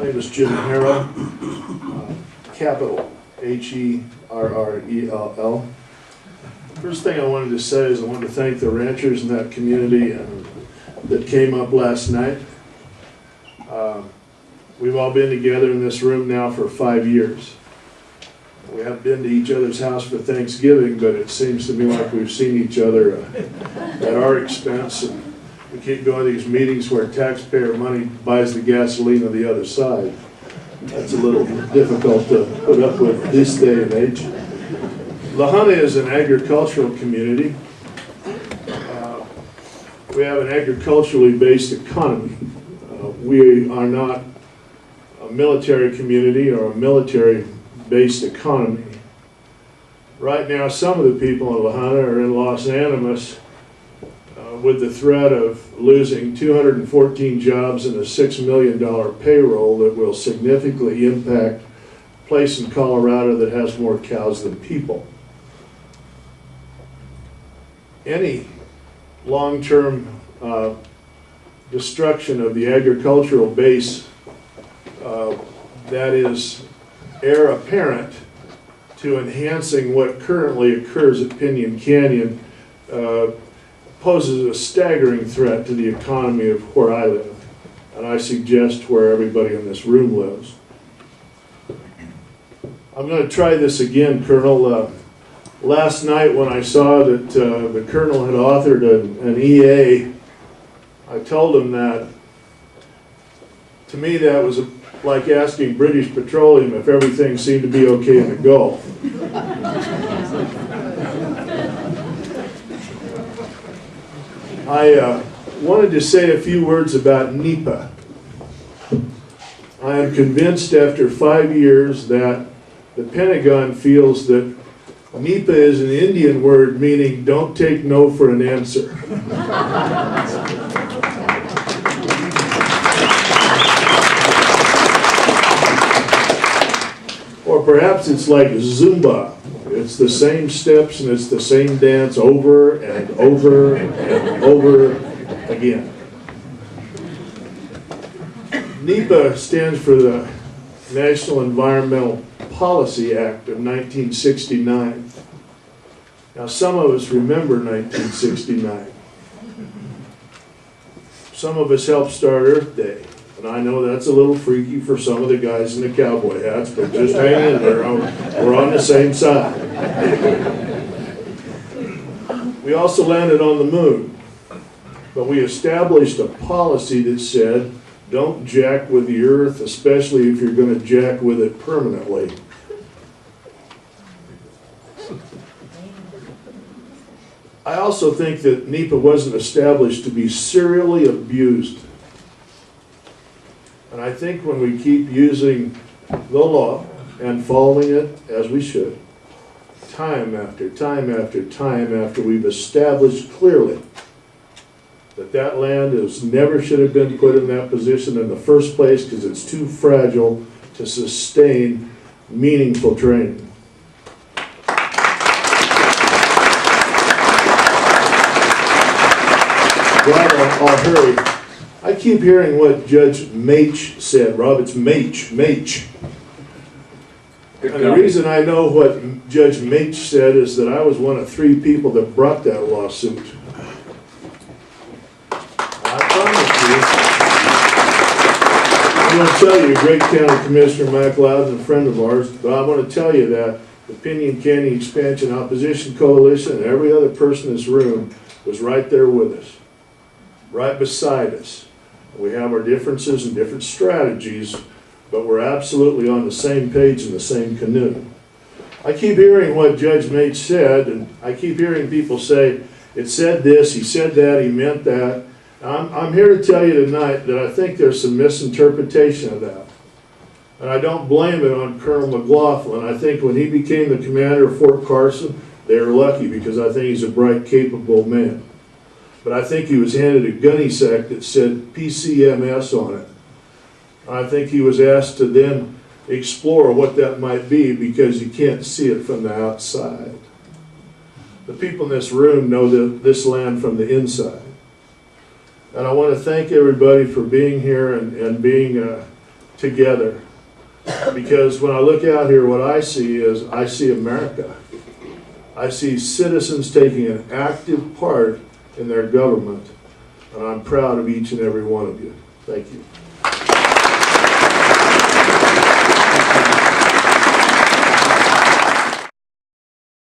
My name is Jim Herrell, capital Herrell. First thing I wanted to say is I want to thank the ranchers in that community that came up last night. We've all been together in this room now for 5 years. We haven't been to each other's house for Thanksgiving, but it seems to me like we've seen each other at our expense. And we keep going to these meetings where taxpayer money buys the gasoline on the other side. That's a little difficult to put up with this day and age. Lahana is an agricultural community. We have an agriculturally based economy. We are not a military community or a military-based economy. Right now, some of the people in Lahana are in Los Animas with the threat of losing 214 jobs and a $6 million payroll that will significantly impact a place in Colorado that has more cows than people. Any long-term destruction of the agricultural base that is heir apparent to enhancing what currently occurs at Pinon Canyon poses a staggering threat to the economy of where I live, and I suggest where everybody in this room lives. I'm going to try this again, Colonel. Last night when I saw that the Colonel had authored an EA, I told him that, to me, that was like asking British Petroleum if everything seemed to be okay in the Gulf. I wanted to say a few words about NEPA. I am convinced after 5 years that the Pentagon feels that NEPA is an Indian word meaning don't take no for an answer. Or perhaps it's like Zumba. It's the same steps and it's the same dance over and over and over again. NEPA stands for the National Environmental Policy Act of 1969. Now, some of us remember 1969. Some of us helped start Earth Day. And I know that's a little freaky for some of the guys in the cowboy hats, but just hang in there. We're on the same side. We also landed on the moon. But we established a policy that said, don't jack with the Earth, especially if you're going to jack with it permanently. I also think that NEPA wasn't established to be serially abused. And I think when we keep using the law and following it as we should, time after time after time after we've established clearly that that land never should have been put in that position in the first place because it's too fragile to sustain meaningful training. Well, I'll hurry. I keep hearing what Judge Matsch said. Rob, it's Matsch. And the reason I know what Judge Matsch said is that I was one of 3 people that brought that lawsuit. I promise you, I'm going to tell you, Great County Commissioner McLaughlin, a friend of ours, but I want to tell you that the Pinon Canyon Expansion Opposition Coalition and every other person in this room was right there with us, right beside us. We have our differences and different strategies, but we're absolutely on the same page in the same canoe. I keep hearing what Judge Matsch said, and I keep hearing people say, it said this, he said that, he meant that. I'm here to tell you tonight that I think there's some misinterpretation of that. And I don't blame it on Colonel McLaughlin. I think when he became the commander of Fort Carson, they were lucky because I think he's a bright, capable man. But I think he was handed a gunny sack that said PCMS on it. I think he was asked to then explore what that might be because you can't see it from the outside. The people in this room know this land from the inside. And I want to thank everybody for being here and being together. Because when I look out here, what I see is, I see America. I see citizens taking an active part in their government, and I'm proud of each and every one of you. Thank you.